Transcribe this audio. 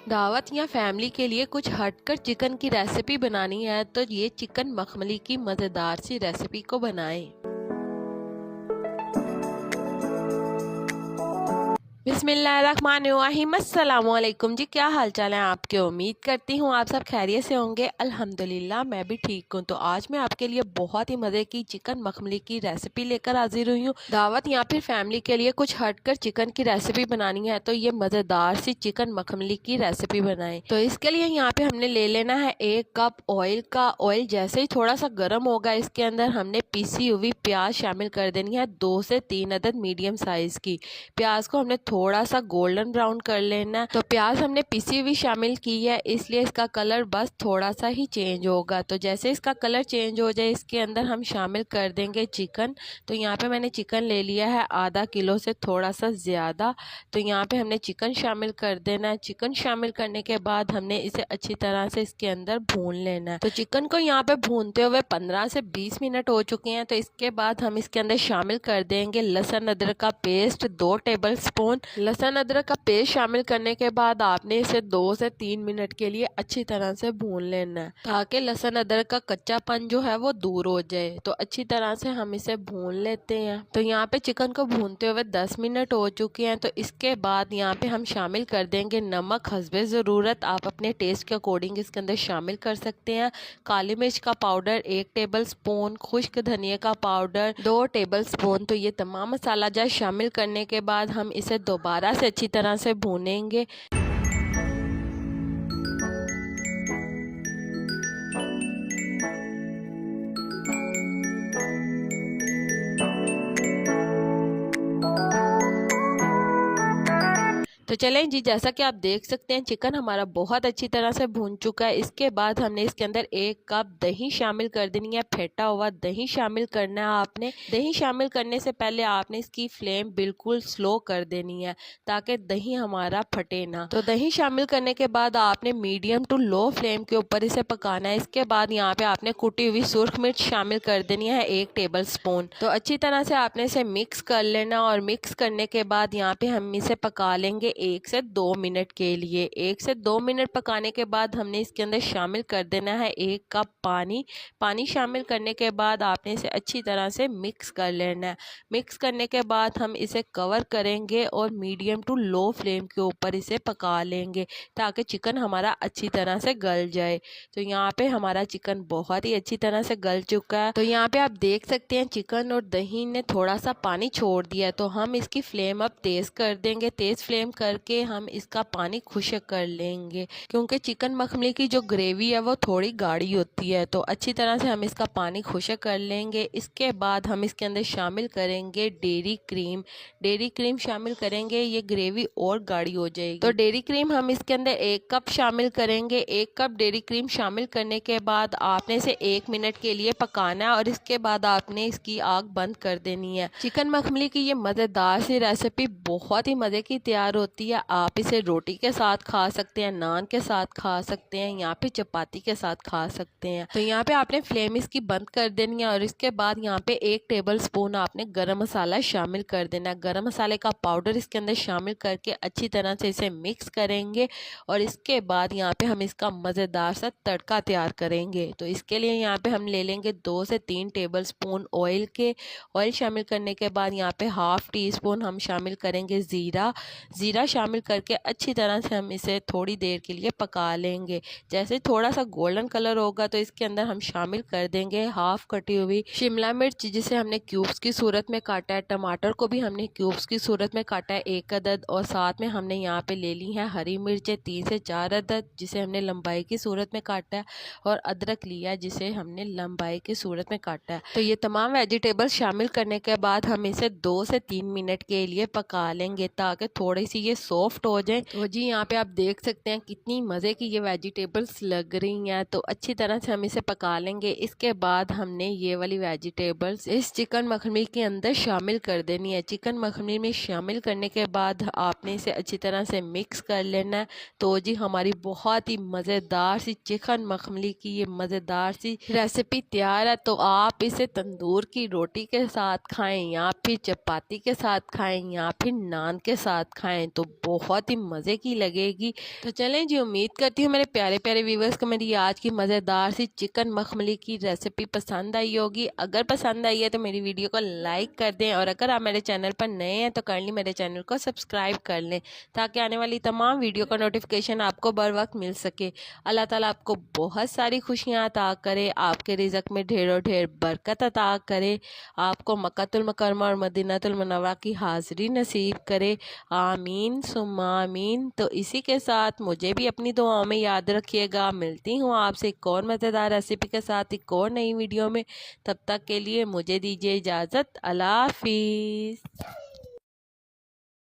दावत या फैमिली के लिए कुछ हटकर चिकन की रेसिपी बनानी है तो ये चिकन मखमली की मज़ेदार सी रेसिपी को बनाएं। बिस्मिल्लाहिर्रहमानिर्रहीम। अस्सलामुअलैकुम जी, क्या हाल चाल है आपके। उम्मीद करती हूँ आप सब खैरियत से होंगे। अल्हम्दुलिल्लाह मैं भी ठीक हूँ। तो आज मैं आपके लिए बहुत ही मज़े की चिकन मखमली की रेसिपी लेकर हाजिर हुई हूँ। दावत या फिर फैमिली के लिए कुछ हटकर चिकन की रेसिपी बनानी है तो ये मज़ेदार सी चिकन मखमली की रेसिपी बनाएं। तो इसके लिए यहाँ पे हमने ले लेना है 1 कप ऑयल का। ऑयल जैसे ही थोड़ा सा गर्म होगा इसके अंदर हमने पिसी हुई प्याज शामिल कर देनी है, 2 से 3 अदद मीडियम साइज की। प्याज को हमने थोड़ा सा गोल्डन ब्राउन कर लेना है। तो प्याज हमने पिसी हुई शामिल की है इसलिए इसका कलर बस थोड़ा सा ही चेंज होगा। तो जैसे इसका कलर चेंज हो जाए इसके अंदर हम शामिल कर देंगे चिकन। तो यहाँ पे मैंने चिकन ले लिया है आधा किलो से थोड़ा सा ज़्यादा। तो यहाँ पे हमने चिकन शामिल कर देना है। चिकन शामिल करने के बाद हमने इसे अच्छी तरह से इसके अंदर भून लेना है। तो चिकन को यहाँ पे भूनते हुए 15 से 20 मिनट हो चुके हैं। तो इसके बाद हम इसके अंदर शामिल कर देंगे लहसुन अदरक का पेस्ट 2 टेबल स्पून। लहसुन अदरक का पेस्ट शामिल करने के बाद आपने इसे 2 से 3 मिनट के लिए अच्छी तरह से भून लेना है ताकि लहसुन अदरक का कच्चापन जो है वो दूर हो जाए। तो अच्छी तरह से हम इसे भून लेते हैं। तो यहाँ पे चिकन को भूनते हुए 10 मिनट हो चुके हैं। तो इसके बाद यहाँ पे हम शामिल कर देंगे नमक हस्बे ज़रूरत। आप अपने टेस्ट के अकॉर्डिंग इसके अंदर शामिल कर सकते हैं। काली मिर्च का पाउडर 1 टेबल स्पून, खुश्क धनिया का पाउडर 2 टेबल स्पून। तो ये तमाम मसाला जात शामिल करने के बाद हम इसे दोबारा से अच्छी तरह से भूनेंगे। तो चलें जी, जैसा कि आप देख सकते हैं चिकन हमारा बहुत अच्छी तरह से भून चुका है। इसके बाद हमने इसके अंदर 1 कप दही शामिल कर देनी है। फेटा हुआ दही शामिल करना है आपने। दही शामिल करने से पहले आपने इसकी फ्लेम बिल्कुल स्लो कर देनी है ताकि दही हमारा फटे ना। तो दही शामिल करने के बाद आपने मीडियम टू लो फ्लेम के ऊपर इसे पकाना है। इसके बाद यहाँ पे आपने कुटी हुई सुर्ख मिर्च शामिल कर देनी है 1 टेबल स्पून। तो अच्छी तरह से आपने इसे मिक्स कर लेना और मिक्स करने के बाद यहाँ पे हम इसे पका लेंगे 1 से 2 मिनट के लिए। 1 से 2 मिनट पकाने के बाद हमने इसके अंदर शामिल कर देना है 1 कप पानी। पानी शामिल करने के बाद आपने इसे अच्छी तरह से मिक्स कर लेना है। मिक्स करने के बाद हम इसे कवर करेंगे और मीडियम टू लो फ्लेम के ऊपर इसे पका लेंगे ताकि चिकन हमारा अच्छी तरह से गल जाए। तो यहाँ पे हमारा चिकन बहुत ही अच्छी तरह से गल चुका है। तो यहाँ पे आप देख सकते हैं चिकन और दही ने थोड़ा सा पानी छोड़ दिया। तो हम इसकी फ्लेम अब तेज़ कर देंगे। तेज़ फ्लेम करके हम इसका पानी खुश्क कर लेंगे क्योंकि चिकन मखमली की जो ग्रेवी है वो थोड़ी गाढ़ी होती है। तो अच्छी तरह से हम इसका पानी खुश्क कर लेंगे। इसके बाद हम इसके अंदर शामिल करेंगे डेयरी क्रीम। डेयरी क्रीम शामिल करेंगे, ये ग्रेवी और गाढ़ी हो जाएगी। तो डेयरी क्रीम हम इसके अंदर 1 कप शामिल करेंगे। 1 कप डेयरी क्रीम शामिल करने के बाद आपने इसे 1 मिनट के लिए पकाना है और इसके बाद आपने इसकी आग बंद कर देनी है। चिकन मखमली की ये मज़ेदार सी रेसिपी बहुत ही मज़े की तैयार होती है। आप इसे रोटी के साथ खा सकते हैं, नान के साथ खा सकते हैं या फिर चपाती के साथ खा सकते हैं। तो यहाँ पे आपने फ्लेम इसकी बंद कर देनी है और इसके बाद यहाँ पे 1 टेबल स्पून आपने गरम मसाला शामिल कर देना है। गरम मसाले का पाउडर इसके अंदर शामिल करके अच्छी तरह से इसे मिक्स करेंगे और इसके बाद यहाँ पे हम इसका मज़ेदार सा तड़का तैयार करेंगे। तो इसके लिए यहाँ पे हम ले लेंगे 2 से 3 टेबल स्पून ऑयल के। ऑयल शामिल करने के बाद यहाँ पे ½ टी स्पून हम शामिल करेंगे ज़ीरा। ज़ीरा शामिल करके अच्छी तरह से हम इसे थोड़ी देर के लिए पका लेंगे। जैसे थोड़ा सा गोल्डन कलर होगा तो इसके अंदर हम शामिल कर देंगे हाफ कटी हुई शिमला मिर्च जिसे हमने क्यूब्स की सूरत में काटा है। टमाटर को भी हमने क्यूब्स की सूरत में काटा है 1 अदद और साथ में हमने यहाँ पे ले ली है हरी मिर्चें 3 से 4 अदद जिसे हमने लंबाई की सूरत में काटा है और अदरक लिया जिसे हमने लंबाई की सूरत में काटा है। तो ये तमाम वेजिटेबल्स शामिल करने के बाद हम इसे 2 से 3 मिनट के लिए पका लेंगे ताकि थोड़ी सी ये सॉफ्ट हो जाए। तो जी यहाँ पे आप देख सकते हैं कितनी मज़े की ये वेजिटेबल्स लग रही हैं। तो अच्छी तरह से हम इसे पका लेंगे। इसके बाद हमने ये वाली वेजिटेबल्स इस चिकन मखनी के अंदर शामिल कर देनी है। चिकन मखनी में शामिल करने के बाद आपने इसे अच्छी तरह से मिक्स कर लेना है। तो जी हमारी बहुत ही मज़ेदार सी चिकन मखनी की ये मज़ेदार सी रेसिपी तैयार है। तो आप इसे तंदूर की रोटी के साथ खाएं या फिर चपाती के साथ खाएं या फिर नान के साथ खाएं तो बहुत ही मज़े की लगेगी। तो चलें जी, उम्मीद करती हूँ मेरे प्यारे प्यारे व्यूवर्स को मेरी आज की मज़ेदार सी चिकन मखमली की रेसिपी पसंद आई होगी। अगर पसंद आई है तो मेरी वीडियो को लाइक कर दें, और अगर आप मेरे चैनल पर नए हैं तो काइंडली मेरे चैनल को सब्सक्राइब कर लें, ताकि आने वाली तमाम वीडियो का नोटिफिकेशन आपको बर वक्त मिल सके। अल्लाह ताला आपको बहुत सारी खुशियाँ अता करे, आपके रिज़्क़ में ढेरों ढेर बरकत अता करे, आपको मक्कातुल मुकर्रमा और मदीनातुल मुनव्वरा की हाज़िरी नसीब करे। आमीन सुम्मा आमीन। तो इसी के साथ मुझे भी अपनी दुआओं में याद रखिएगा। मिलती हूँ आपसे एक और मज़ेदार रेसिपी के साथ एक और नई वीडियो में। तब तक के लिए मुझे दीजिए इजाज़त। अल्लाह हाफिज़।